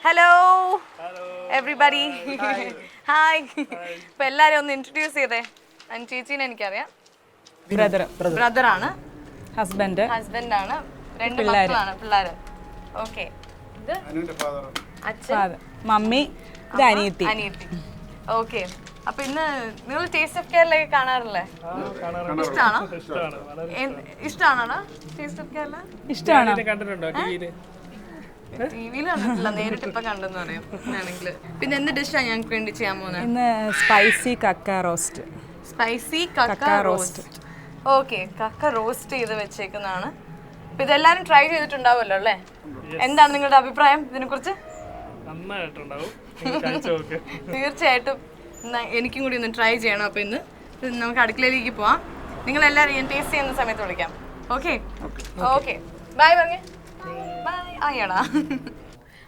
Hello everybody. Hi. ഇപ്പൊ എല്ലാരും ഒന്ന് ഇൻട്രൊഡ്യൂസ് ചെയ്തേ. ചേച്ചീനെ എനിക്കറിയാം, ബ്രദറാണ്, ഹസ്ബൻഡ് ആണ്, 2 മക്കളാണ്, പിള്ളേര്. ഓക്കെ, ഇത് അച്ഛൻ, മമ്മി, അനിയത്തി. ഓക്കെ. അപ്പൊ ഇന്ന് നിങ്ങൾ ടേസ്റ്റ് ഓഫ് കേരള കാണാറില്ലേ? ഇഷ്ടമാണോ ടേസ്റ്റ് ഓഫ് കേരള? ഇഷ്ടമാണോ? ടിവിയിൽ കണ്ടിട്ടില്ല, നേരിട്ട് ഇപ്പൊ കണ്ടെന്ന് പറയാം ആണെങ്കില്. പിന്നെ എന്ത് ഡിഷാ ഞങ്ങൾക്ക് വേണ്ടി ചെയ്യാൻ പോകുന്നത്? ഇന്ന് സ്പൈസി കക്ക റോസ്റ്റ്. സ്പൈസി കക്ക റോസ്റ്റ്. ഓക്കെ, കക്ക റോസ്റ്റ് ചെയ്ത് വെച്ചേക്കുന്നതാണ്. അപ്പൊ ഇതെല്ലാരും ട്രൈ ചെയ്തിട്ടുണ്ടാവുമല്ലോ അല്ലേ? എന്താണ് നിങ്ങളുടെ അഭിപ്രായം ഇതിനെ കുറിച്ച്? തീർച്ചയായിട്ടും എനിക്കും കൂടി ഒന്ന് ട്രൈ ചെയ്യണം. അപ്പൊ ഇന്ന് നമുക്ക് അടുക്കളയിലേക്ക് പോവാം. നിങ്ങൾ എല്ലാവരും ഞാൻ ടേസ്റ്റ് ചെയ്യുന്ന സമയത്ത് വിളിക്കാം. ഓക്കെ ഓക്കെ, ബൈ പറഞ്ഞേ. ബൈ. ആയാടാ.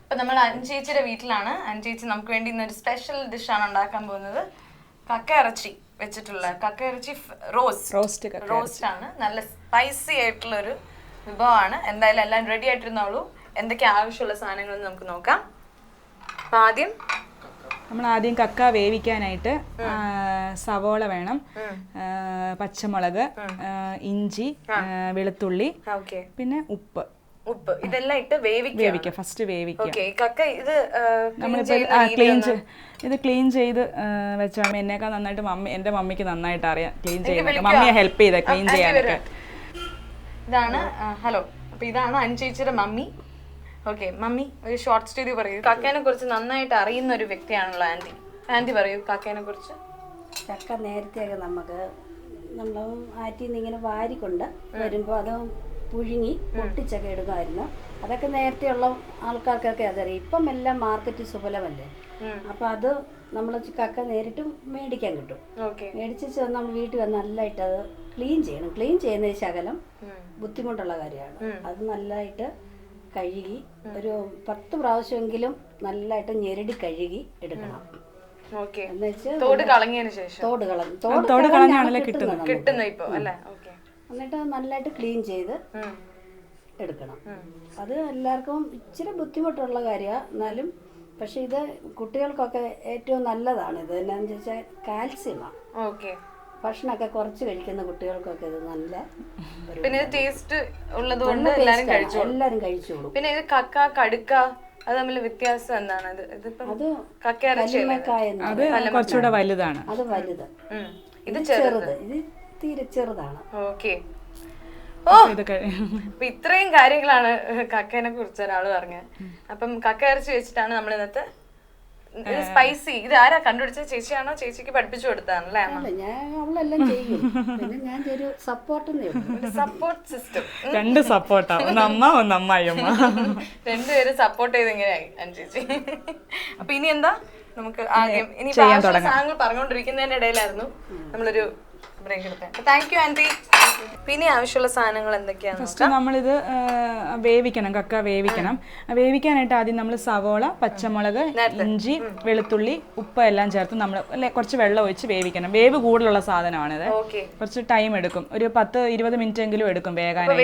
അപ്പൊ നമ്മൾ അഞ്ചേച്ചിയുടെ വീട്ടിലാണ്. അഞ്ചേച്ചി നമുക്ക് വേണ്ടി ഇന്നൊരു സ്പെഷ്യൽ ഡിഷാണ് ഉണ്ടാക്കാൻ പോകുന്നത്. കക്ക ഇറച്ചി വെച്ചിട്ടുള്ള കക്ക ഇറച്ചി റോസ്റ്റ് ആണ്. നല്ല സ്പൈസി ആയിട്ടുള്ള ഒരു വിഭവമാണ്. എന്തായാലും എല്ലാം റെഡി ആയിട്ടിരുന്നോളൂ. എന്തൊക്കെ ആവശ്യമുള്ള സാധനങ്ങളെന്ന് നമുക്ക് നോക്കാം. അപ്പൊ നമ്മൾ ആദ്യം കക്ക വേവിക്കാനായിട്ട് സവോള വേണം, പച്ചമുളക്, ഇഞ്ചി, വെളുത്തുള്ളി, പിന്നെ ഉപ്പ് ഇതെല്ലാം ഇട്ട് വേവിക്കുക. ഫസ്റ്റ് വേവിക്കുക. ഇത് ക്ലീൻ ചെയ്ത് വെച്ചാൽ എന്നേക്കാൾ നന്നായിട്ട് എന്റെ മമ്മിക്ക് നന്നായിട്ട് അറിയാം ക്ലീൻ ചെയ്യാനൊക്കെ. മമ്മിയെ ഹെൽപ്പ് ചെയ്ത ക്ലീൻ ചെയ്യാനൊക്കെ. ഇതാണ് ഹലോ. അപ്പൊ ഇതാണ് അനുചേച്ചിയുടെ മമ്മി. ഓക്കെ, മമ്മി ഒരു ഷോർട്ട് സ്റ്റോറി പറയൂ. കക്കേനെ കുറിച്ച് നന്നായിട്ട് അറിയുന്ന ഒരു വ്യക്തിയാണല്ലോ ആന്റി. ആന്റി പറയൂ കക്കേനെ കുറിച്ച്. ചക്ക നേരത്തെയൊക്കെ നമ്മൾ ആറ്റിൽ നിന്ന് ഇങ്ങനെ വാരിക്കൊണ്ട് വരുമ്പോൾ അത് പുഴുങ്ങി പൊട്ടിച്ചൊക്കെ എടുക്കുമായിരുന്നു. അതൊക്കെ നേരത്തെയുള്ള ആൾക്കാർക്കൊക്കെ അതറിയാം. ഇപ്പം എല്ലാം മാർക്കറ്റ് സുലഭമല്ലേ. അപ്പം അത് നമ്മൾ കക്ക നേരിട്ട് മേടിക്കാൻ കിട്ടും. മേടിച്ച് നമ്മൾ വീട്ടിൽ വന്ന് നല്ലതായിട്ട് അത് ക്ലീൻ ചെയ്യണം. ക്ലീൻ ചെയ്യുന്നത് ശകലം ബുദ്ധിമുട്ടുള്ള കാര്യമാണ്. അത് നല്ലതായിട്ട് കഴുകി ഒരു 10 പ്രാവശ്യമെങ്കിലും നല്ലതായിട്ട് ഞെരടി കഴുകി എടുക്കണം. തോട് കളഞ്ഞതിന് ശേഷം എന്നിട്ട് നല്ലതായിട്ട് ക്ലീൻ ചെയ്ത് എടുക്കണം. അത് എല്ലാവർക്കും ഇച്ചിരി ബുദ്ധിമുട്ടുള്ള കാര്യമാണ്. എന്നാലും പക്ഷെ ഇത് കുട്ടികൾക്കൊക്കെ ഏറ്റവും നല്ലതാണ്. ഇത് എന്നാന്ന് ചോദിച്ചാൽ കാൽസ്യമാണ്. ഭക്ഷണമൊക്കെ കുറച്ച് കഴിക്കുന്ന കുട്ടികൾക്കൊക്കെ ഇത് നല്ല പിന്നെ ടേസ്റ്റ് ഉള്ളതുകൊണ്ട് എല്ലാരും കഴിച്ചോളൂ. പിന്നെ ഇത് കക്ക കടുക്ക അത് തമ്മിൽ വ്യത്യാസം എന്താണ്? അത് കുറച്ചുകൂടെ വലുതാണ്. അത് വലുത്, ഇത് ചെറുത്. ഇത് തീരെ ചെറുതാണ്. ഓക്കെ. ഓ, അപ്പൊ ഇത്രയും കാര്യങ്ങളാണ് കക്കേനെ കുറിച്ച് ഒരാള് പറഞ്ഞത്. അപ്പം കക്ക ഇറച്ചി വെച്ചിട്ടാണ് നമ്മൾ ഇന്നത്തെ സ്പൈസി. ഇത് ആരാ കണ്ടുപിടിച്ചത്? ചേച്ചിയാണോ? ചേച്ചിക്ക് പഠിപ്പിച്ചു കൊടുത്താണല്ലേ? അവളെല്ലാം ചെയ്യും. പിന്നെ ഞാൻ ഒരു സപ്പോർട്ട് സിസ്റ്റം. 2 സപ്പോർട്ടാണ്, അമ്മ അമ്മായിയമ്മ. 2 പേരും സപ്പോർട്ട് ചെയ്ത് ഇങ്ങനെയായി ചേച്ചി. അപ്പൊ ഇനി എന്താ നമുക്ക് ആദ്യം ഇനി സാധനങ്ങൾ പറഞ്ഞുകൊണ്ടിരിക്കുന്നതിന്റെ ഇടയിലായിരുന്നു നമ്മളൊരു ബ്രേക്ക് എടുത്തത്. Thank you aunty. പിന്നെ ആവശ്യമുള്ള സാധനങ്ങൾ എന്തൊക്കെയാണ്? ഫസ്റ്റ് നമ്മളിത് വേവിക്കണം. കക്ക വേവിക്കണം. വേവിക്കാനായിട്ട് ആദ്യം നമ്മൾ സവോള, പച്ചമുളക്, ഇഞ്ചി, വെളുത്തുള്ളി, ഉപ്പ് എല്ലാം ചേർത്ത് നമ്മൾ കുറച്ച് വെള്ളം ഒഴിച്ച് വേവിക്കണം. വേവ് കൂടുതലുള്ള സാധനമാണിത്. കുറച്ച് ടൈം എടുക്കും. ഒരു 10-20 മിനിറ്റ് എങ്കിലും എടുക്കും വേകാനായിട്ട്.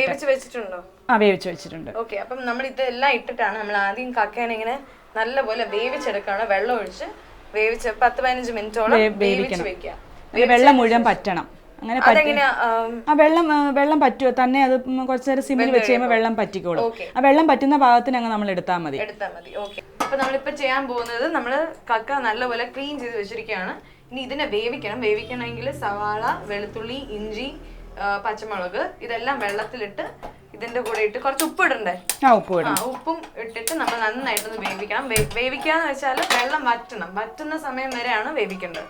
വേവിച്ച് വെച്ചിട്ടുണ്ട്. ഓക്കെ. അപ്പം നമ്മൾ ഇതെല്ലാം ഇട്ടിട്ടാണ് നമ്മൾ ആദ്യം കക്കേനെ ഇങ്ങനെ നല്ലപോലെ വേവിച്ചെടുക്കണം. വെള്ളം ഒഴിച്ച് വേവിച്ച് 10-15 മിനിറ്റോളം വേവിച്ച് വെക്കുക. വെള്ളം മുഴുവൻ പറ്റണം. അങ്ങനെ വെള്ളം പറ്റുമോ തന്നെ? അത് കുറച്ച് നേരം സിമ്മിൽ വെച്ച് കഴിയുമ്പോൾ വെള്ളം പറ്റിക്കോളും. ആ വെള്ളം പറ്റുന്ന ഭാഗത്തിന് അങ്ങ് നമ്മൾ എടുത്താൽ മതി. അപ്പൊ നമ്മളിപ്പോ ചെയ്യാൻ പോകുന്നത് നമ്മള് കക്ക നല്ലപോലെ ക്ലീൻ ചെയ്ത് വെച്ചിരിക്കുകയാണ്. ഇനി ഇതിനെ വേവിക്കണമെങ്കിൽ സവാള, വെളുത്തുള്ളി, ഇഞ്ചി, പച്ചമുളക് ഇതെല്ലാം വെള്ളത്തിലിട്ട് ഇതിന്റെ കൂടെ ഇട്ട് കുറച്ച് ഉപ്പ് ഇടണ്ടേ? ഉപ്പും ഇട്ടിട്ട് നമ്മൾ നന്നായിട്ടൊന്ന് വേവിക്കണം. വേവിക്കാന്ന് വെച്ചാൽ വെള്ളം വറ്റുന്ന സമയം വരെയാണ് വേവിക്കേണ്ടത്.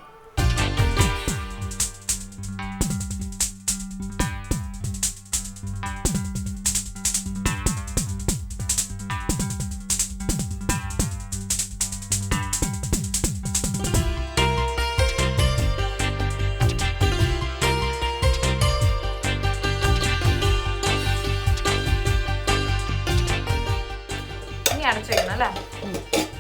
അടച്ചു വെക്കണം അല്ലേ?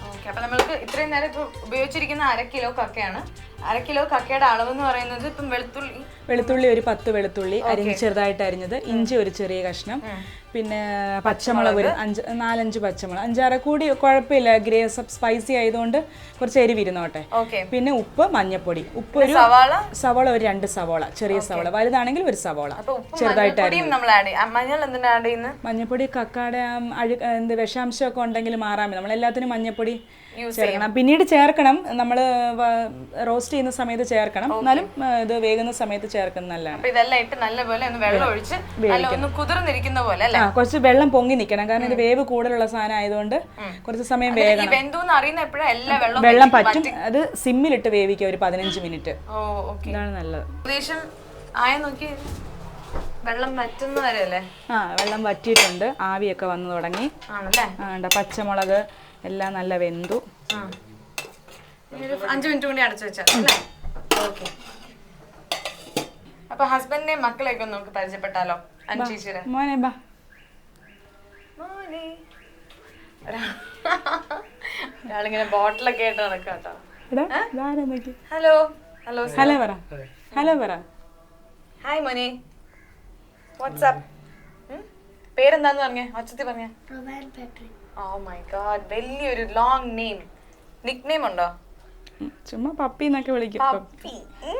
ഓക്കെ. അപ്പൊ നമ്മൾക്ക് ഇത്രയും നേരം ഇപ്പൊ ഉപയോഗിച്ചിരിക്കുന്ന 1/2 കിലോ കക്കയാണ്. 1/2 കിലോ കക്കയുടെ അളവെന്ന് പറയുന്നത് ഇപ്പം വെളുത്തുള്ളി ഒരു 10 വെളുത്തുള്ളി ചെറുതായിട്ട് അരിഞ്ഞത്, ഇഞ്ചി ഒരു ചെറിയ കഷ്ണം, പിന്നെ പച്ചമുളക് ഒരു 4-5 പച്ചമുളക്, 5-6 കൂടി കുഴപ്പമില്ല, സ്പൈസി ആയതുകൊണ്ട് കുറച്ച് എരിവിരുന്നോട്ടെ. പിന്നെ ഉപ്പ്, മഞ്ഞപ്പൊടി, ഉപ്പ് ഒരു സവോള ഒരു 2 സവോള, ചെറിയ സവോള, വലുതാണെങ്കിൽ ഒരു സവോള ചെറുതായിട്ട് മഞ്ഞപ്പൊടി കക്കാടെ വിഷാംശമൊക്കെ ഉണ്ടെങ്കിൽ മാറാൻ നമ്മൾ എല്ലാത്തിനും മഞ്ഞപ്പൊടി ചേർക്കണം. പിന്നീട് ചേർക്കണം, നമ്മൾ റോസ്റ്റ് ചെയ്യുന്ന സമയത്ത് ചേർക്കണം, എന്നാലും ഇത് വേകുന്ന സമയത്ത് ചേർക്കുന്നത് നല്ലതാണ്. കുറച്ച് വെള്ളം പൊങ്ങി നിൽക്കണം, കാരണം ഇത് വേവ് കൂടുതലുള്ള സാധനം ആയതുകൊണ്ട് കുറച്ച് സമയം വേഗണം. വെള്ളം പറ്റും, അത് സിമ്മിലിട്ട് വേവിക്കുക ഒരു 15 മിനിറ്റ്. ഇതാണ് നല്ലത്. വെള്ളം വറ്റുന്നവരല്ലേ? വെള്ളം വറ്റിയിട്ടുണ്ട്, ആവിയൊക്കെ വന്നു തുടങ്ങി. പച്ചമുളക് എല്ലാം നല്ല വെന്തു. 5 മിനിറ്റ് കൂടി അടച്ചു വെച്ചാൽ. ഓക്കെ, അപ്പൊ ഹസ്ബൻഡിനെയും മക്കളെയൊക്കെ ഒന്ന് നമുക്ക് പരിചയപ്പെട്ടാലോ? മോനെ ബാ. ഒരാളിങ്ങനെ ബോട്ടിലൊക്കെ ആയിട്ട് നടക്കാട്ടോ. ഹലോ ഹലോ ഹലോ പറ, ഹലോ പറ. ഹായ് മോനെ, വാട്സ്ആപ്പ്. പേരെന്താന്ന് പറഞ്ഞേ? ഒച്ചത്തി പറഞ്ഞേ. Oh my god, വലിയൊരു ലോങ് നെയിം. നിക് നെയിം ഉണ്ടോ? ചുമ്മാ പപ്പി എന്നൊക്കെ വിളിക്കും,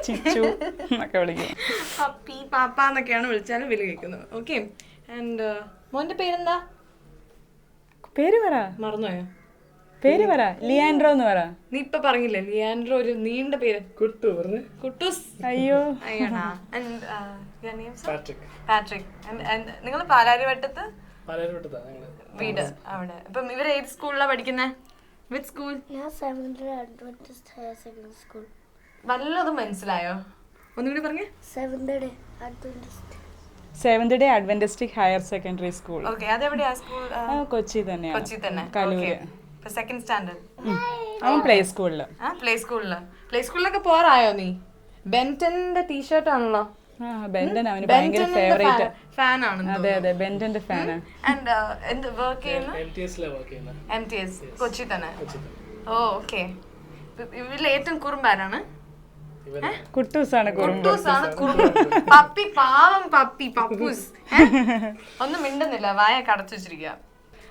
ചിച്ചു എന്നൊക്കെ വിളിക്കും. പപ്പി, പാപ്പ എന്നൊക്കെയാണ് വിളിച്ചാലും വിളി കേൾക്കുന്നത്. ഓക്കെ, ആൻഡ് മോന്റെ പേരെന്താ? പേര് പറ. മറന്നുപോയോ? പേര് പറ. ലിയാൻഡ്രോ എന്ന് പറ. നീ ഇപ്പൊ പറഞ്ഞില്ലേ ലിയാൻഡ്രോ, ഒരു നീണ്ട പേര്. കുട്ടൂസ്. അയ്യോ അയ്യടാ. പാട്രിക്. നിങ്ങൾ പാലാരിവട്ടത്ത് വീട് അവിടെ. അപ്പം ഇവർ ഏത് സ്കൂളിലാണ് പഠിക്കുന്നത്? With school? വല്ലതും മനസ്സിലായോ? ഒന്നുകൂടി പറഞ്ഞേ. Seventh day adventistic higher secondary school. Okay, അതെവിടെയാ സ്കൂൾ? കൊച്ചി തന്നെയാണ്. കൊച്ചി തന്നെ. കലൂര്. Second standard. അവൻ പ്ലേ സ്കൂളില്. പ്ലേ സ്കൂളിലൊക്കെ പോറായോ നീ? ബെന്റന്റെ ടീഷർട്ട് ആണല്ലോ. ബെന്റൻ അവന് ഭയങ്കര ഫേവറേറ്റ് ഫാൻ ആണ്. അതെ അതെ, ബെന്റന്റെ ഫാനാണ്. ആൻഡ് എന്ത് വർക്ക് ചെയ്യുന്നു? MTS കൊച്ചി തന്നെ. ഓ ഓക്കെ. ഇവരിൽ ഏറ്റവും കുറുമ്പാരാണ്? കുട്ടൂസാണ് കുറുമ്പ്. പപ്പി, പാവം പപ്പി, പപ്പൂസ്. ഒന്നും മിണ്ടുന്നില്ല, വായ കടച്ചു വെച്ചിരിക്കുക.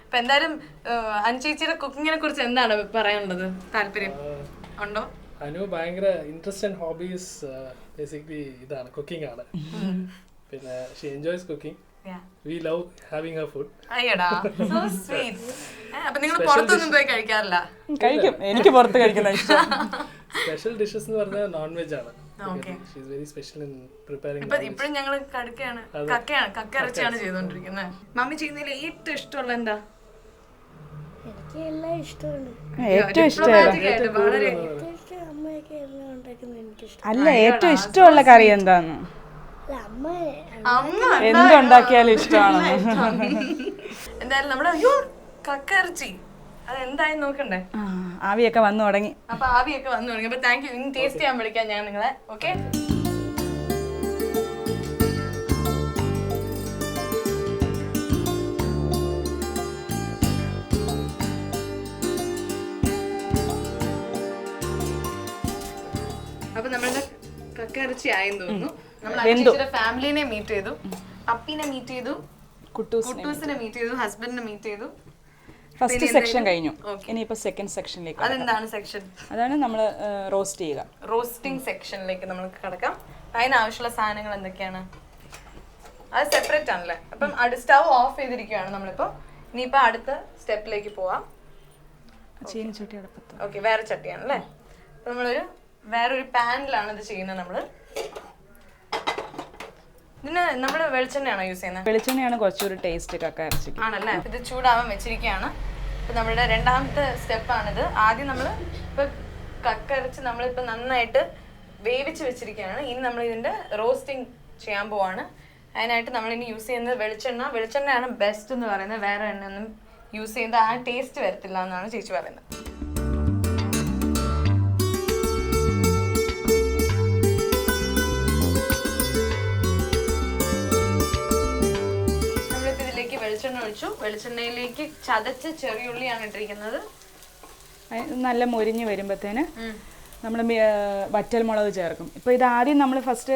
അപ്പൊ എന്തായാലും അനുചേച്ചിയുടെ കുക്കിങ്ങിനെ കുറിച്ച് എന്താണ് പറയാനുള്ളത്? താല്പര്യം ഉണ്ടോ? അനു ഭയങ്കര ഇൻട്രസ്റ്റ് ആൻഡ് ഹോബീസ് ബേസിക്കലി ഇതാണ്, കുക്കിംഗ് ആണ്. പിന്നെ she enjoys cooking. We love having her food. അയ്യടാ, so sweet. അപ്പൊ നിങ്ങൾ പുറത്തൊന്നും പോയി കഴിക്കാറില്ല? കഴിക്കും, എനിക്ക് പുറത്ത് കഴിക്കുന്ന ഇഷ്ടം. സ്പെഷ്യൽ ഡിഷസ് എന്ന് പറഞ്ഞാൽ നോൺ വെജ് ആണ്. She is very special in preparing. ഇപ്പോഴും ഞങ്ങൾ കക്ക ഇറച്ചിയാണ് ചെയ്തോണ്ടിരിക്കുന്നത്. മമ്മി ചെയ്യുന്നതിൽ ഏറ്റവും ഇഷ്ടമുള്ള എന്താ? ഏറ്റവും അല്ല, ഏറ്റവും ഇഷ്ടമുള്ള കറി എന്താന്ന്? എന്തുണ്ടാക്കിയാലും ഇഷ്ടമാണ്. എന്തായാലും നമ്മുടെ കക്ക ഇറച്ചി അതെന്തായി നോക്കണ്ടേ? ആവിയൊക്കെ വന്നു തുടങ്ങി. അപ്പൊ ആവിയൊക്കെ വന്നു തുടങ്ങി. അപ്പൊ താങ്ക് യു. ഇനി ടേസ്റ്റ് ചെയ്യാൻ വിളിക്കാം ഞാൻ നിങ്ങളെ. ഓക്കെ, അപ്പൊ നമ്മളുടെ കക്ക ഇറച്ചി ആയെന്ന് തോന്നുന്നു. നമ്മൾ ഫാമിലിനെ മീറ്റ് ചെയ്തു, പപ്പീനെ മീറ്റ് ചെയ്തു, കുട്ടൂസിനെ മീറ്റ് ചെയ്തു, ഹസ്ബൻഡിനെ മീറ്റ് ചെയ്തു. ഫസ്റ്റ് സെക്ഷൻ കഴിഞ്ഞു. ഇനിയിപ്പോ സെക്കൻഡ് സെക്ഷനിലേക്ക്. അതെന്താണ് സെക്ഷൻ? അതാണ് നമ്മൾ റോസ്റ്റ് ചെയ്യുക. റോസ്റ്റിംഗ് സെക്ഷനിലേക്ക് നമുക്ക് കടക്കാം. അതിനാവശ്യമുള്ള സാധനങ്ങൾ എന്തൊക്കെയാണ്? അത് സെപ്പറേറ്റ് ആണല്ലേ. അപ്പം സ്റ്റവ് ഓഫ് ചെയ്തിരിക്കുകയാണ് നമ്മളിപ്പോ. ഇനിയിപ്പോ അടുത്ത സ്റ്റെപ്പിലേക്ക് പോവാം. ചീനിച്ചട്ടി അടുപ്പത്ത്. ഓക്കെ, വേറെ ചട്ടിയാണല്ലേ. അപ്പൊ നമ്മളൊരു വേറൊരു പാനിലാണ് ഇത് ചെയ്യുന്നത്. നമ്മള് ഇതിന് നമ്മള് വെളിച്ചെണ്ണയാണോ യൂസ് ചെയ്യുന്നത്? വെളിച്ചെണ്ണയാണ് കുറച്ചൊരു ടേസ്റ്റ് കക്ക ഇറച്ചിക്ക്. ആണല്ലേ. ഇത് ചൂടാവാൻ വെച്ചിരിക്കുകയാണ്. ഇപ്പൊ നമ്മുടെ രണ്ടാമത്തെ സ്റ്റെപ്പാണിത്. ആദ്യം നമ്മള് ഇപ്പൊ കക്ക ഇറച്ചി നമ്മളിപ്പോ നന്നായിട്ട് വേവിച്ച് വെച്ചിരിക്കുകയാണ്. ഇനി നമ്മൾ ഇതിന്റെ റോസ്റ്റിംഗ് ചെയ്യാൻ പോവാണ്. അതിനായിട്ട് നമ്മൾ ഇനി യൂസ് ചെയ്യുന്നത് വെളിച്ചെണ്ണയാണ് ബെസ്റ്റ് എന്ന് പറയുന്നത്. വേറെ എണ്ണ ഒന്നും യൂസ് ചെയ്യുന്നത് ആ ടേസ്റ്റ് വരത്തില്ല എന്നാണ് ചേച്ചി പറയുന്നത്. വെളിച്ചെണ്ണ ഒഴിച്ചു. വെളിച്ചെണ്ണയിലേക്ക് ചതച്ച് ചെറിയുള്ളിയാണ് ഇട്ടിരിക്കുന്നത്. നല്ല മൊരിഞ്ഞ് വരുമ്പോഴത്തേന് നമ്മൾ വറ്റൽമുളക് ചേർക്കും. ഇപ്പോൾ ഇത് ആദ്യം നമ്മൾ ഫസ്റ്റ്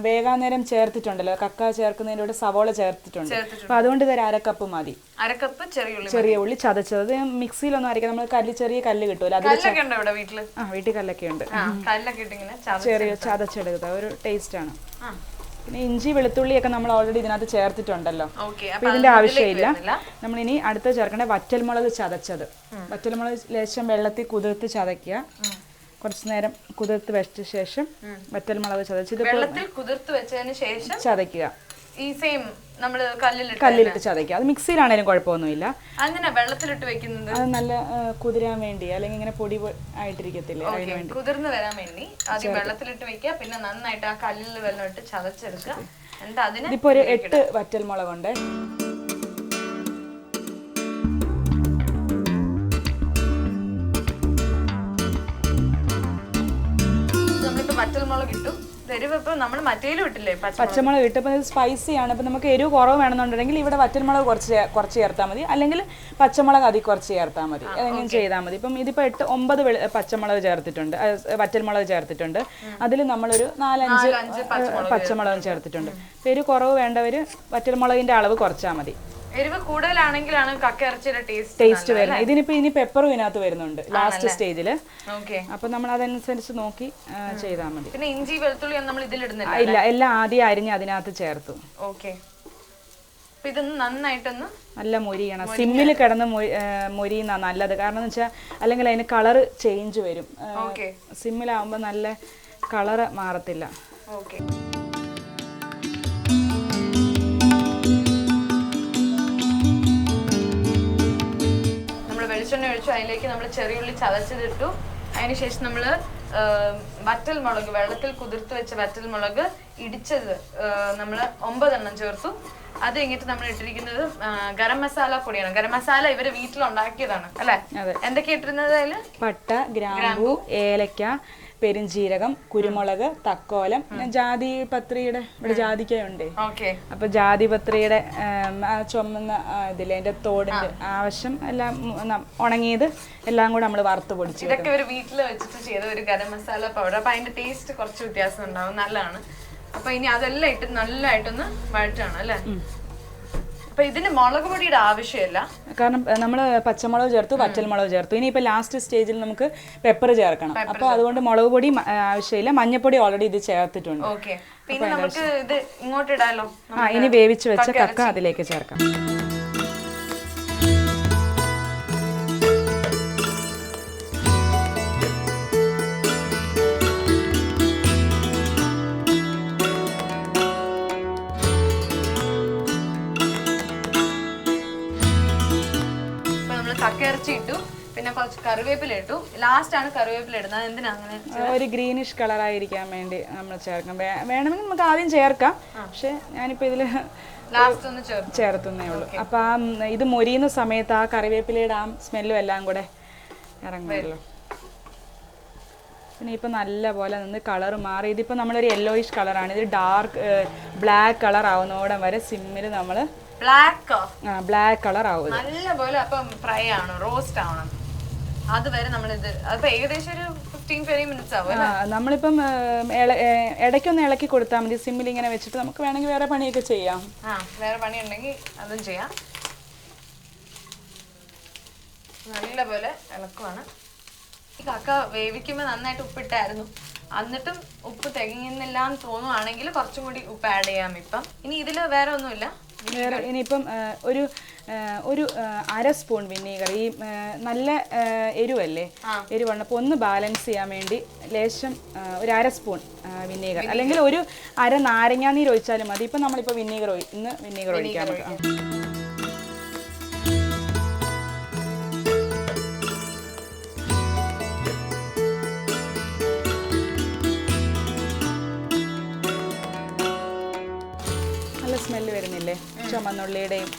വേകാൻ നേരം ചേർത്തിട്ടുണ്ടല്ലോ, കക്ക ചേർക്കുന്നതിൻ്റെ കൂടെ സവോള ചേർത്തിട്ടുണ്ട്. അപ്പോൾ അതുകൊണ്ട് ഇതൊരു 1/2 കപ്പ് മതി. 1/2 കപ്പ് ചെറിയ ഉള്ളി ചതച്ചത്. മിക്സിയിലൊന്നും അരയ്ക്കാം, നമ്മൾ ചെറിയ കല്ല് കിട്ടുമല്ലോ, അതിൽ വീട്ടിൽ വീട്ടിൽ കല്ലൊക്കെ ഉണ്ട്, ചെറിയ ചതച്ചെടുക്കുക, ഒരു ടേസ്റ്റാണ്. പിന്നെ ഇഞ്ചി വെളുത്തുള്ളിയൊക്കെ നമ്മൾ ഓൾറെഡി ഇതിനകത്ത് ചേർത്തിട്ടുണ്ടല്ലോ, അപ്പോൾ ഇതിൻ്റെ ആവശ്യമില്ല. നമ്മളിനി അടുത്ത് ചേർക്കേണ്ട വറ്റൽമുളക് ചതച്ചത്. വറ്റൽമുളക് ലേശം വെള്ളത്തിൽ കുതിർത്ത് ചതയ്ക്കുക, കുറച്ച് നേരം കുതിർത്ത് വെച്ച ശേഷം വറ്റൽമുളക് ചതച്ചത് വെള്ളത്തിൽ കുതിർത്ത് വെച്ചതിന് ശേഷം ചതയ്ക്കുക. ഈ സെയിം നമ്മൾ കല്ലിലിട്ട് ചതയ്ക്കുക. അത് മിക്സിയിലാണേലും കുഴപ്പമൊന്നുമില്ല. അങ്ങനെ വെള്ളത്തിലിട്ട് വെക്കുന്നത് അത് നല്ല കുതിരാൻ വേണ്ടി, അല്ലെങ്കിൽ ഇങ്ങനെ പൊടി ആയിട്ടിരിക്കത്തില്ലേ, അതിന് വേണ്ടി. കുതിർന്ന് വരാൻ വേണ്ടി ആദ്യം വെള്ളത്തിലിട്ട് വെക്കുക, പിന്നെ നന്നായിട്ട് ആ കല്ലിൽ വെള്ളം ഇട്ട് ചതച്ചെടുക്കുക. എന്നിട്ട് അതിന് ഇതിപ്പോ ഒരു 8 വറ്റൽമുളകുണ്ട്. നമ്മളിപ്പോ വറ്റൽമുളക് ഇട്ടു, എരിവിപ്പം നമ്മൾ മറ്റേലും ഇട്ടില്ലേ പച്ചമുളക് ഇട്ടപ്പോൾ ഇത് സ്പൈസിയാണ്. അപ്പോൾ നമുക്ക് എരിവ് കുറവ് വേണമെന്നുണ്ടെങ്കിൽ ഇവിടെ വറ്റൽമുളക് കുറച്ച് ചേർത്താൽ മതി, അല്ലെങ്കിൽ പച്ചമുളക് അതിൽ കുറച്ച് ചേർത്താൽ മതി, അതെങ്ങനെ ചെയ്താൽ മതി. ഇപ്പം ഇതിപ്പോൾ 9 പച്ചമുളക് ചേർത്തിട്ടുണ്ട്, വറ്റൽമുളക് ചേർത്തിട്ടുണ്ട്. അതിൽ നമ്മളൊരു 4-5 പച്ചമുളകും ചേർത്തിട്ടുണ്ട്. എരിവ് കുറവ് വേണ്ടവർ വറ്റൽമുളകിൻ്റെ അളവ് കുറച്ചാൽ മതി. എരിവ് കൂടുതലാണെങ്കിലാണ് കക്ക ഇറച്ചിയുടെ ടേസ്റ്റ് വരുന്നത്. ഇതിനിപ്പോൾ ഇനി പെപ്പറും ഇതിനകത്ത് വരുന്നുണ്ട് ലാസ്റ്റ് സ്റ്റേജിൽ. അപ്പോൾ നമ്മൾ അതനുസരിച്ച് നോക്കി ചെയ്താൽ മതി. പിന്നെ ഇഞ്ചി വെളുത്തുള്ളി നമ്മൾ ഇതിലിടുന്നില്ല, ഇല്ല, എല്ലാം ആദ്യം അരിഞ്ഞ് അതിനകത്ത് ചേർത്തു. ഇതൊന്ന് നന്നായിട്ടൊന്ന് നല്ല മൊരിയണം, സിമ്മിൽ കിടന്ന് മൊരിയുന്ന നല്ലത്. കാരണം എന്ന് വെച്ചാൽ അല്ലെങ്കിൽ അതിന് കളറ് ചേഞ്ച് വരും. സിമ്മിലാവുമ്പോൾ നല്ല കളറ് മാറത്തില്ല. വെളിച്ചെണ്ണ ഒഴിച്ചു, അതിലേക്ക് നമ്മൾ ചെറിയുള്ളി ചതച്ചതിട്ടു. അതിനുശേഷം നമ്മൾ വറ്റൽമുളക്, വെള്ളത്തിൽ കുതിർത്ത് വെച്ച വറ്റൽമുളക് ഇടിച്ചത് നമ്മൾ 9 എണ്ണം ചേർത്തു. അത് കഴിഞ്ഞിട്ട് നമ്മൾ ഇട്ടിരിക്കുന്നത് ഗരം മസാല പൊടിയാണ്. ഗരം മസാല ഇവര് വീട്ടിലുണ്ടാക്കിയതാണ് അല്ലെ? എന്തൊക്കെയാ ഇട്ടിരുന്നത് അതില്? പട്ട, ഗ്രാമ്പൂ, ഏലക്ക, പെരുംജീരകം, കുരുമുളക്, തക്കോലം, ജാതിപത്രിയുടെ ഇവിടെ ജാതിക്കയുണ്ട്. അപ്പൊ ജാതിപത്രിയുടെ ചുമന്ന ഇതില്ലേ, അതിന്റെ തോടിന്റെ ആവശ്യം എല്ലാം ഉണങ്ങിയത് എല്ലാം കൂടെ നമ്മൾ വറുത്ത് പൊടിച്ചു. ഇതൊക്കെ ഒരു വീട്ടിൽ വെച്ചിട്ട് ചെയ്ത ഒരു ഗരം മസാല പൗഡർ. അപ്പൊ അതിന്റെ ടേസ്റ്റ് കുറച്ച് വ്യത്യാസം ഉണ്ടാവും, നല്ലതാണ്. അപ്പൊ ഇനി അതെല്ലാം ഇട്ട് നല്ലതായിട്ടൊന്ന് വഴറ്റാണ് അല്ലേ? അപ്പൊ ഇതിന് മുളക് പൊടിയുടെ ആവശ്യമില്ല, കാരണം നമ്മൾ പച്ചമുളക് ചേർത്തു, വറ്റൽമുളക് ചേർത്തു. ഇനിയിപ്പോൾ ലാസ്റ്റ് സ്റ്റേജിൽ നമുക്ക് പെപ്പർ ചേർക്കണം. അപ്പോൾ അതുകൊണ്ട് മുളക് പൊടി ആവശ്യമില്ല, മഞ്ഞപ്പൊടി ഓൾറെഡി ഇത് ചേർത്തിട്ടുണ്ട്. പിന്നെ നമുക്ക് ഇത് ഇങ്ങോട്ട് ഇടാലോ. ഇനി വേവിച്ച് വെച്ച കക്ക അതിലേക്ക് ചേർക്കാം. കക്കയിറച്ചി ഇട്ടു, പിന്നെ കുറച്ച് കറിവേപ്പില ഇട്ടു. ലാസ്റ്റ് ആണ് കറിവേപ്പില ഇടുന്നത്. എന്തിനാ അങ്ങനെ? ഒരു ഗ്രീനിഷ് കളറായിരിക്കാൻ വേണ്ടി നമ്മൾ ചേർക്കാം. വേണമെങ്കിൽ നമുക്ക് ആദ്യം ചേർക്കാം, പക്ഷെ ഞാനിപ്പോൾ ഇതിൽ ലാസ്റ്റ് ഒന്ന് ചേർത്തുന്നേ ഉള്ളൂ. അപ്പം ഇത് മൊരിയുന്ന സമയത്ത് ആ കറിവേപ്പിലയുടെ ആ സ്മെല്ലും എല്ലാം കൂടെ ഇറങ്ങുമല്ലോ. പിന്നെ ഇപ്പം നല്ല പോലെ നിന്ന് കളർ മാറി. ഇതിപ്പോൾ നമ്മളൊരു യെല്ലോയിഷ് കളറാണ്. ഇത് ഡാർക്ക് ബ്ലാക്ക് കളർ ആവുന്നോടം വരെ സിമ്മിൽ നമ്മൾ ബ്ലാക്ക് കളർ ആവും. നല്ലപോലെ അപ്പം ഫ്രൈ ആണ്, റോസ്റ്റ് ആവണം. അതുവരെ നമ്മളിത് അപ്പൊ ഏകദേശം ഒരു 15-20 മിനിറ്റ്സ് ആവും. നമ്മളിപ്പം ഇടയ്ക്കൊന്ന് ഇളക്കി കൊടുത്താൽ മതി സിമ്മിൽ ഇങ്ങനെ വെച്ചിട്ട്. നമുക്ക് വേണമെങ്കിൽ വേറെ പണിയൊക്കെ ചെയ്യാം. വേറെ പണി ഉണ്ടെങ്കിൽ അതും ചെയ്യാം. നല്ലപോലെ ഇളക്കുവാണ്. ഈ കക്ക വേവിക്കുമ്പോൾ നന്നായിട്ട് ഉപ്പിട്ടായിരുന്നു, എന്നിട്ടും ഉപ്പ് തികയുന്നില്ല എന്ന് തോന്നുവാണെങ്കിൽ കുറച്ചും കൂടി ഉപ്പ് ആഡ് ചെയ്യാം. ഇപ്പം ഇനി ഇതിൽ വേറെ ഒന്നുമില്ല. ഇനിയിപ്പം ഒരു 1/2 സ്പൂൺ വിനീഗർ. ഈ നല്ല എരിവല്ലേ, എരിവാണ്. അപ്പോൾ ഒന്ന് ബാലൻസ് ചെയ്യാൻ വേണ്ടി ലേശം ഒരു 1/2 സ്പൂൺ വിനീഗർ, അല്ലെങ്കിൽ ഒരു 1/2 നാരങ്ങാനീര് ഒഴിച്ചാലും മതി. ഇപ്പം നമ്മളിപ്പോൾ വിനീഗർ ഒഴിക്കാൻ പറ്റും. നല്ല സ്മെല്ല് വരുന്നില്ലേ, ചുമന്നുള്ളിയുടെയും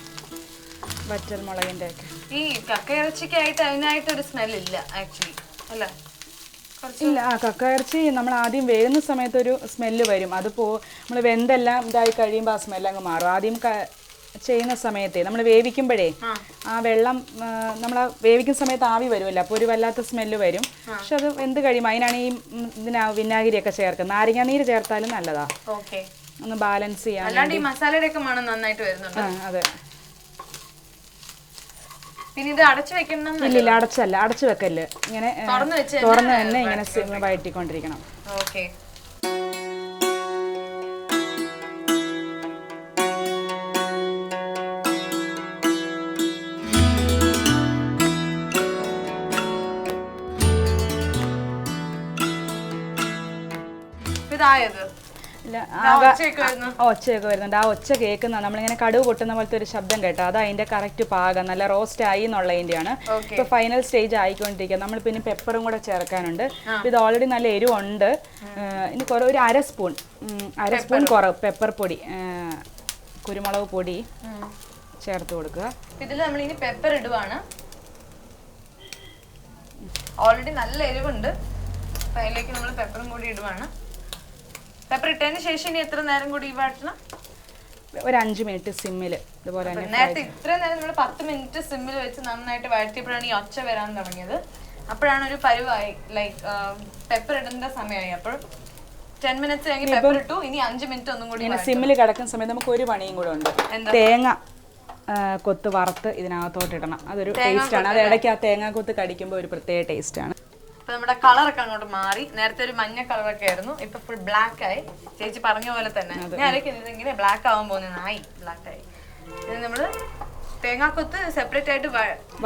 വറ്റൽമുളകിൻ്റെ ഒക്കെ. ഈ കക്കയിറച്ചിക്കായിട്ട് അതിനായിട്ടൊരു സ്മെല്ലില്ല ആക്ച്വലി അല്ലേ? ഇല്ല, കക്ക ഇറച്ചി നമ്മൾ ആദ്യം വേകുന്ന സമയത്ത് ഒരു സ്മെല്ല് വരും. അതിപ്പോൾ നമ്മൾ വെന്തെല്ലാം ഇതായി കഴിയുമ്പോൾ ആ സ്മെല്ല് അങ്ങ് മാറും. ആദ്യം ചെയ്യുന്ന സമയത്തെ നമ്മൾ വേവിക്കുമ്പോഴേ ആ വെള്ളം നമ്മൾ വേവിക്കുന്ന സമയത്ത് ആവി വരുമല്ലോ, അപ്പോൾ ഒരു വല്ലാത്ത സ്മെല്ല് വരും. പക്ഷെ അത് എന്ത് കഴിയും, അതിനാണ് ഈ വിനാഗിരിയൊക്കെ ചേർക്കുന്നത്. നാരങ്ങാനീര് ചേർത്താലും നല്ലതാ, ഒന്ന് ബാലൻസ് ചെയ്യാൻ. അല്ലാണ്ട് ഈ മസാലയുടെ ഒക്കെ മണം നന്നായിട്ട് വരുന്നുണ്ട്. അതെ. പിന്നെ ഇത് അടച്ചു വെക്കണം? ഇല്ല, അടച്ചല്ല, അടച്ചു വെക്കല്ല്. ഇങ്ങനെ തുറന്ന് തന്നെ ഇങ്ങനെ വഴറ്റിക്കൊണ്ടിരിക്കണം. ഓക്കെ. ഇതായത് ഒച്ചയൊക്കെ വരുന്നുണ്ട്. ആ ഒച്ച കേൾക്കുന്ന നമ്മളിങ്ങനെ കടുവ് പൊട്ടുന്ന പോലത്തെ ഒരു ശബ്ദം കേട്ടോ, അത് അതിന്റെ കറക്റ്റ് പാകം, നല്ല റോസ്റ്റ് ആയി എന്നുള്ളതിന്റെയാണ്. ഇപ്പൊ ഫൈനൽ സ്റ്റേജ് ആയിക്കൊണ്ടിരിക്കുക. നമ്മൾ പിന്നെ പെപ്പറും കൂടെ ചേർക്കാനുണ്ട്. ഇത് ഓൾറെഡി നല്ല എരിവുണ്ട്. ഇനി ഒരു അര സ്പൂൺ കുറവ് പെപ്പർ പൊടി, കുരുമുളക് പൊടി ചേർത്ത് കൊടുക്കുക. ഇതിൽ നമ്മൾ ഇനി പെപ്പർ ഇടുവാണ്. ഓൾറെഡി നല്ല എരിവുണ്ട്, അപ്പൊ അതിലേക്ക് നമ്മൾ പെപ്പറും കൂടി ഇടുവാണ്. പെപ്പർ ഇട്ടതിന് ശേഷം ഇനി എത്ര നേരം കൂടി വഴറ്റണം? ഒരു 5 മിനിറ്റ് സിമ്മിൽ. ഇതുപോലെ നേരത്തെ ഇത്രയും നേരം നമ്മൾ 10 മിനിറ്റ് സിമ്മിൽ വെച്ച് നന്നായിട്ട് വഴറ്റിയപ്പോഴാണ് ഈ ഒച്ച വരാൻ തുടങ്ങിയത്. അപ്പോഴാണ് ഒരു പരുവായി, ലൈക്ക് പെപ്പർ ഇടേണ്ട സമയമായി. അപ്പോൾ 10 മിനിറ്റ്സ് കഴിഞ്ഞ് പെപ്പർ ഇട്ടു. ഇനി 5 മിനിറ്റ് ഒന്നും കൂടി സിമ്മിൽ കിടക്കുന്ന സമയത്ത് നമുക്ക് ഒരു പണിയും കൂടെ ഉണ്ട്. തേങ്ങ കൊത്ത് വറുത്ത് ഇതിനകത്തോട്ട് ഇടണം. അതൊരു ടേസ്റ്റ് ആണ്. അത് ഇടയ്ക്ക് ആ തേങ്ങ കൊത്ത് കടിക്കുമ്പോൾ ഒരു പ്രത്യേക ടേസ്റ്റ് ആണ്. അപ്പൊ നമ്മുടെ കളറൊക്കെ അങ്ങോട്ട് മാറി. നേരത്തെ ഒരു മഞ്ഞ കളറൊക്കെ ആയിരുന്നു, ഇപ്പൊ ഫുൾ ബ്ലാക്ക് ആയി. ചേച്ചി പറഞ്ഞ പോലെ തന്നെ ഞാനൊക്കെ ഇങ്ങനെ ബ്ലാക്ക് ആവാൻ പോകുന്നതായി, ബ്ലാക്ക് ആയി. ഇത് നമ്മള് തേങ്ങാക്കൊത്ത് സെപ്പറേറ്റ് ആയിട്ട്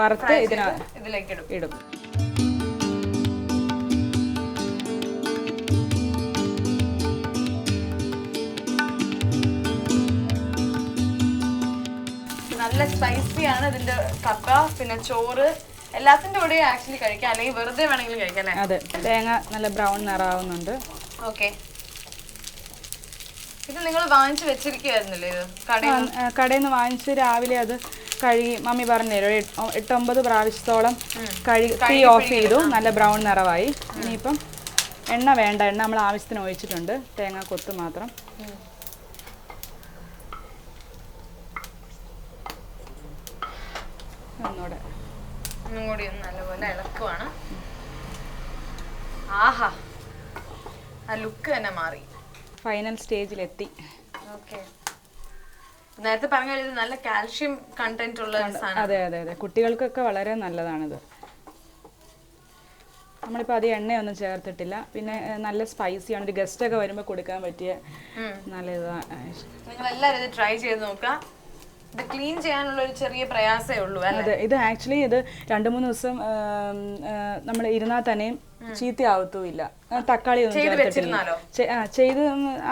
വറുത്ത് ഇതിലേക്ക് ഇടും. നല്ല സ്പൈസിയാണ് ഇതിന്റെ കപ്പ. പിന്നെ ചോറ് എല്ലാത്തിന്റെ കൂടെയും ആക്ച്വലി കഴിക്കാം, അല്ലെങ്കിൽ വെറുതെ വേണമെങ്കിലും കഴിക്കാം അല്ലേ? അതെ. തേങ്ങ നല്ല ബ്രൗൺ നിറാവുന്നുണ്ട്. ഓക്കെ. ഇത് നിങ്ങൾ വാങ്ങിച്ചു വെച്ചിരിക്കുവായിരുന്നില്ലേ? ഇത് കടയിൽ നിന്ന് വാങ്ങിച്ച് രാവിലെ അത് കഴുകി മമ്മി പറഞ്ഞുതരും. 8-9 പ്രാവശ്യത്തോളം തീ ഓഫ് ചെയ്തു. നല്ല ബ്രൗൺ നിറവായി. ഇനിയിപ്പം എണ്ണ വേണ്ട, എണ്ണ നമ്മൾ ആവശ്യത്തിന് ഒഴിച്ചിട്ടുണ്ട്. തേങ്ങ കൊത്ത് മാത്രം. ഒന്നും കൂടി നല്ലപോലെ ഇളക്കുവാണ്. ആഹാ, ആ ലുക്ക് തന്നെ മാറി. ഫൈനൽ സ്റ്റേജിലെത്തി. ഓക്കെ. നേരത്തെ പറഞ്ഞ ഇത് നല്ല കാൽഷ്യം കണ്ടന്റ് ഉള്ള സാധനം. അതെ അതെ അതെ, കുട്ടികൾക്കൊക്കെ വളരെ നല്ലതാണിത്. നമ്മളിപ്പോൾ അത് എണ്ണയൊന്നും ചേർത്തിട്ടില്ല. പിന്നെ നല്ല സ്പൈസിയാണ്. ഒരു ഗസ്റ്റ് ഒക്കെ വരുമ്പോൾ കൊടുക്കാൻ പറ്റിയ നല്ല ഇതാണ്. നിങ്ങളെല്ലാവരും ഇത് ട്രൈ ചെയ്ത് നോക്കുക. ഇത് ക്ലീൻ ചെയ്യാനുള്ള ഒരു ചെറിയ പ്രയാസമേ ഉള്ളൂ. അതെ, ഇത് ആക്ച്വലി ഇത് 2-3 ദിവസം നമ്മൾ ഇരുന്നാൽ തന്നെയും ചീത്തയാവത്തുമില്ല. തക്കാളി ഒന്നും ചേർത്തിട്ടില്ല. ചെയ്ത്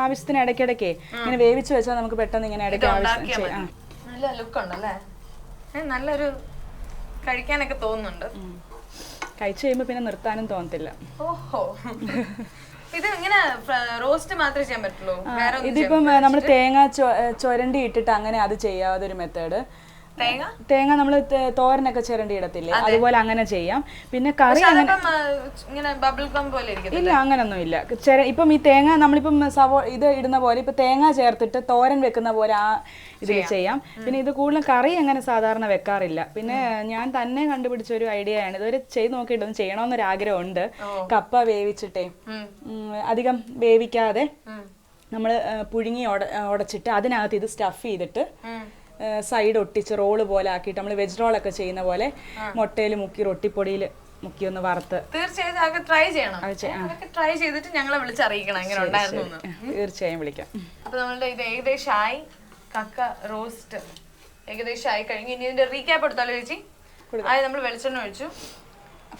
ആവശ്യത്തിന് ഇടയ്ക്കിടയ്ക്ക് ഇങ്ങനെ വേവിച്ച് വെച്ചാൽ നമുക്ക് പെട്ടെന്ന് ഇങ്ങനെ ഇടയ്ക്ക് ആവശ്യം. നല്ല ലുക്ക് ഉണ്ടല്ലേ, നല്ലൊരു കഴിക്കാനൊക്കെ തോന്നുന്നുണ്ട്. കഴിച്ചു കഴിയുമ്പോൾ പിന്നെ നിർത്താനും തോന്നത്തില്ല. ഓഹോ, ഇത് ഇങ്ങനെ റോസ്റ്റ് മാത്രമേ ചെയ്യാൻ പറ്റുള്ളൂ? ഇതിപ്പം നമ്മൾ തേങ്ങ ചുരണ്ടി ഇട്ടിട്ട് അങ്ങനെ അത് ചെയ്യാം. അതൊരു മെത്തേഡ്. തേങ്ങ നമ്മൾ തോരനൊക്കെ ചിരണ്ടി ഇടത്തില്ലേ, അതുപോലെ അങ്ങനെ ചെയ്യാം. പിന്നെ കറി ഇല്ല, അങ്ങനൊന്നും ഇല്ല. ഇപ്പം ഈ തേങ്ങ നമ്മളിപ്പം ഇത് ഇടുന്ന പോലെ ഇപ്പൊ തേങ്ങ ചേർത്തിട്ട് തോരൻ വെക്കുന്ന പോലെ ആ ഇതിൽ ചെയ്യാം. പിന്നെ ഇത് കൂടുതലും കറി അങ്ങനെ സാധാരണ വെക്കാറില്ല. പിന്നെ ഞാൻ തന്നെ കണ്ടുപിടിച്ച ഒരു ഐഡിയ ആണ്. ഇതൊരു ചെയ്ത് നോക്കിയിട്ടൊന്നും ചെയ്യണമെന്നൊരാഗ്രഹമുണ്ട്. കപ്പ വേവിച്ചിട്ടേ അധികം വേവിക്കാതെ നമ്മൾ പുഴുങ്ങി ഉടച്ചിട്ട് അതിനകത്ത് ഇത് സ്റ്റഫ് ചെയ്തിട്ട് സൈഡ് ഒട്ടിച്ച് റോള് പോലെ ആക്കിയിട്ട് നമ്മൾ വെജ് റോളൊക്കെ ചെയ്യുന്ന പോലെ മുട്ടയിൽ മുക്കി റൊട്ടിപ്പൊടിയിൽ മുക്കി ഒന്ന് വറുത്ത്. തീർച്ചയായും ട്രൈ ചെയ്യണം. ട്രൈ ചെയ്തിട്ട് ഞങ്ങളെ വിളിച്ചറിയിക്കണം എങ്ങനെ ഉണ്ടായിരുന്നു. തീർച്ചയായും വിളിക്കാം. അപ്പൊ നമ്മളുടെ ഇത് ഏകദേശമായി. കക്ക റോസ്റ്റ് ഏകദേശമായി കഴിഞ്ഞു. ഇനി ഇതിന്റെ റീക്യാപ്പ് എടുത്താലോ ചേച്ചി? ആദ്യം നമ്മൾ വെളിച്ചെണ്ണ ഒഴിച്ചു.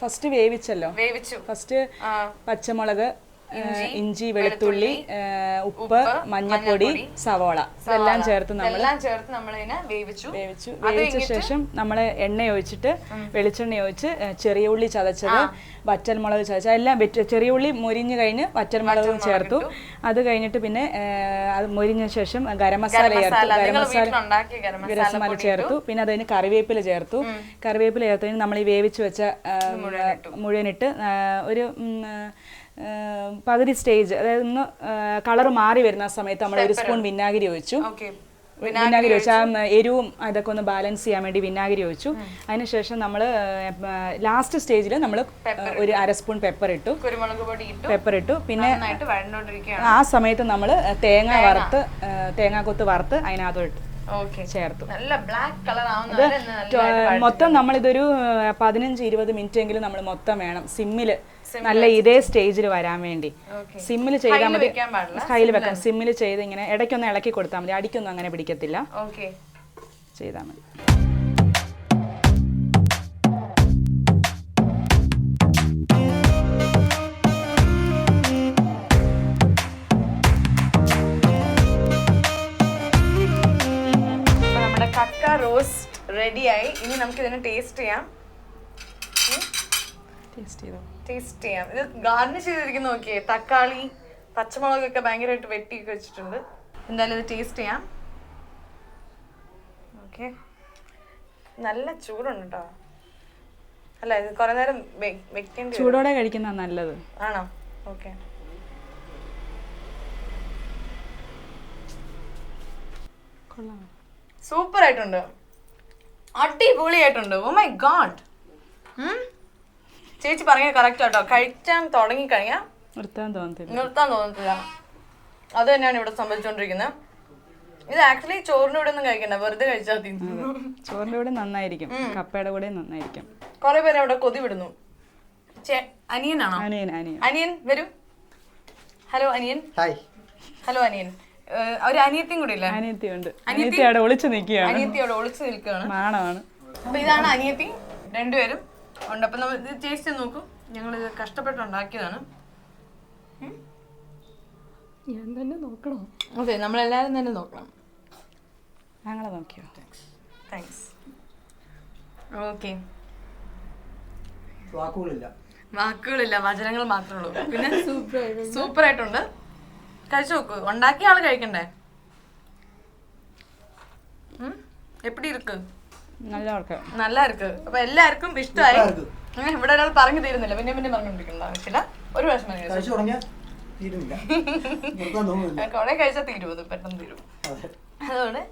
ഫസ്റ്റ് വേവിച്ചു. ഫസ്റ്റ് പച്ചമുളക്, ഇഞ്ചി, വെളുത്തുള്ളി, ഉപ്പ്, മഞ്ഞപ്പൊടി, സവോള ഇതെല്ലാം ചേർത്ത് നമ്മൾ വേവിച്ചു. വേവിച്ച ശേഷം നമ്മൾ എണ്ണ ഒഴിച്ചിട്ട് വെളിച്ചെണ്ണ ഒഴിച്ച് ചെറിയ ഉള്ളി ചതച്ചത്, വറ്റൽമുളക് ചതച്ചത് എല്ലാം ചെറിയ ഉള്ളി മൊരിഞ്ഞു കഴിഞ്ഞ് വറ്റൽമുളകും ചേർത്തു. അത് കഴിഞ്ഞിട്ട് പിന്നെ അത് മൊരിഞ്ഞ ശേഷം ഗരം മസാല ചേർത്തു. പിന്നെ അതിന് കറിവേപ്പില ചേർത്തു. കറിവേപ്പില ചേർത്ത് നമ്മൾ ഈ വേവിച്ച് വെച്ച മുഴുവനിട്ട് ഒരു പകുതി സ്റ്റേജ്, അതായത് ഒന്ന് കളർ മാറി വരുന്ന സമയത്ത് നമ്മൾ 1 സ്പൂൺ വിനാഗിരി ഒഴിച്ചു. വിനാഗിരി ഒഴിച്ചു. ആ എരിവും അതൊക്കെ ഒന്ന് ബാലൻസ് ചെയ്യാൻ വേണ്ടി വിനാഗിരി ഒഴിച്ചു. അതിനുശേഷം നമ്മൾ ലാസ്റ്റ് സ്റ്റേജിൽ നമ്മൾ ഒരു 1/2 സ്പൂൺ പെപ്പർ ഇട്ടു, കുരുമുളക് പൊടി ഇട്ടു, പെപ്പർ ഇട്ടു. പിന്നെ നന്നായിട്ട് വഴണ്ടോണ്ടിരിക്കുകയാണ്. ആ സമയത്ത് നമ്മൾ തേങ്ങാക്കൊത്ത് വറുത്ത് അതിനകത്തോട്ട് ചേർത്തു. നല്ല ബ്ലാക്ക് കളർ ആവുന്ന മൊത്തം നമ്മളിതൊരു 15-20 മിനിറ്റ് എങ്കിലും നമ്മൾ മൊത്തം വേണം സിമ്മിൽ, നല്ല ഇതേ സ്റ്റേജിൽ വരാൻ വേണ്ടി. സിമ്മിൽ ചെയ്താൽ മതി, കയ്യിൽ വെക്കാം. സിമ്മിൽ ചെയ്ത് ഇങ്ങനെ ഇടയ്ക്കൊന്ന് ഇളക്കി കൊടുത്താൽ മതി, അടിക്കൊന്നും അങ്ങനെ പിടിക്കത്തില്ല. ചെയ്താൽ മതി. കക്ക റോസ്റ്റ് റെഡിയായി. ഇനി നമുക്ക് ഇതിനെ ടേസ്റ്റ് ചെയ്യാം. ടേസ്റ്റ് ചെയ്യാം. ഇത് ഗാർണിഷ് ചെയ്തിരിക്കുന്ന നോക്കിയേ, തക്കാളി പച്ചമുളകൊക്കെ ഭയങ്കരമായിട്ട് വെട്ടിയൊക്കെ വെച്ചിട്ടുണ്ട്. എന്തായാലും ഇത് ടേസ്റ്റ് ചെയ്യാം. ഓക്കെ, നല്ല ചൂടുണ്ട് കേട്ടോ. അല്ല, ഇത് കുറെ നേരം വെക്കേണ്ടി, ചൂടോടെ കഴിക്കുന്ന നല്ലത്. ആണോ? ഓക്കെ. സൂപ്പർ ആയിട്ടുണ്ട്, അടിപൊളിയായിട്ടുണ്ട്. ഓ മൈ ഗോഡ്, ചേച്ചി പറഞ്ഞത് കറക്റ്റ് ആട്ടോ. കഴിക്കാൻ തുടങ്ങി കഴിഞ്ഞാൽ നിർത്താൻ തോന്നത്തില്ല. അത് തന്നെയാണ് ഇവിടെ സംഭവിച്ചുകൊണ്ടിരിക്കുന്നത്. ഇത് ആക്ച്വലി ചോറിന്റെ കൂടെ ഒന്നും കഴിക്കണ്ട, വെറുതെ കഴിച്ചാൽ തിന്നു. ചോറിന്റെ കൂടെ നന്നായിരിക്കും, കപ്പയുടെ കൂടെ നന്നായിരിക്കും. കുറെ പേര് അവിടെ കൊതി വിടുന്നു. അനിയനാണോ? അനിയൻ വരൂ. ഹലോ അനിയൻ. ഹലോ അനിയൻ. ഒരു അനിയത്തിയും കൂടി ഇല്ലേ? അനിയത്തിയുണ്ട്. അനിയത്തിയോടെ ഒളിച്ചു നിൽക്കുകയാണ്. നാണമാണ്. അപ്പൊ ഇതാണ് അനിയത്തി, രണ്ടുപേരും ഉണ്ട്. അപ്പൊ നമ്മൾ ഇത് ടേസ്റ്റ് നോക്കും. ഞങ്ങൾ ഇത് കഷ്ടപ്പെട്ട് ഉണ്ടാക്കിയതാണ്. ഞാൻ തന്നെ നോക്കണം. അതെ, നമ്മളെല്ലാരും തന്നെ നോക്കണം. ഞങ്ങളെ നോക്കിയോ? താങ്ക്സ്. ഓക്കെ, വാക്കുകളില്ല, വചനങ്ങൾ മാത്രമേ ഉള്ളൂ. പിന്നെ സൂപ്പർ ആയിട്ടുണ്ട്. കഴിച്ചു നോക്കൂ. ഉണ്ടാക്കിയ ആള് കഴിക്കണ്ടേ? എപ്പിടി ഇருக்கு? നല്ല ഇருக்கு. അപ്പൊ എല്ലാവർക്കും ഇഷ്ടമായി. ഇവിടെ ഒരാൾ പറഞ്ഞു തീരുന്നില്ല, പിന്നെ പറഞ്ഞോണ്ടിരിക്കേണ്ട ആവശ്യമില്ല. ഒരു പ്രാവശ്യം കുറെ കഴിച്ചാൽ തീരും, പെട്ടെന്ന് തീരും. അതുകൊണ്ട്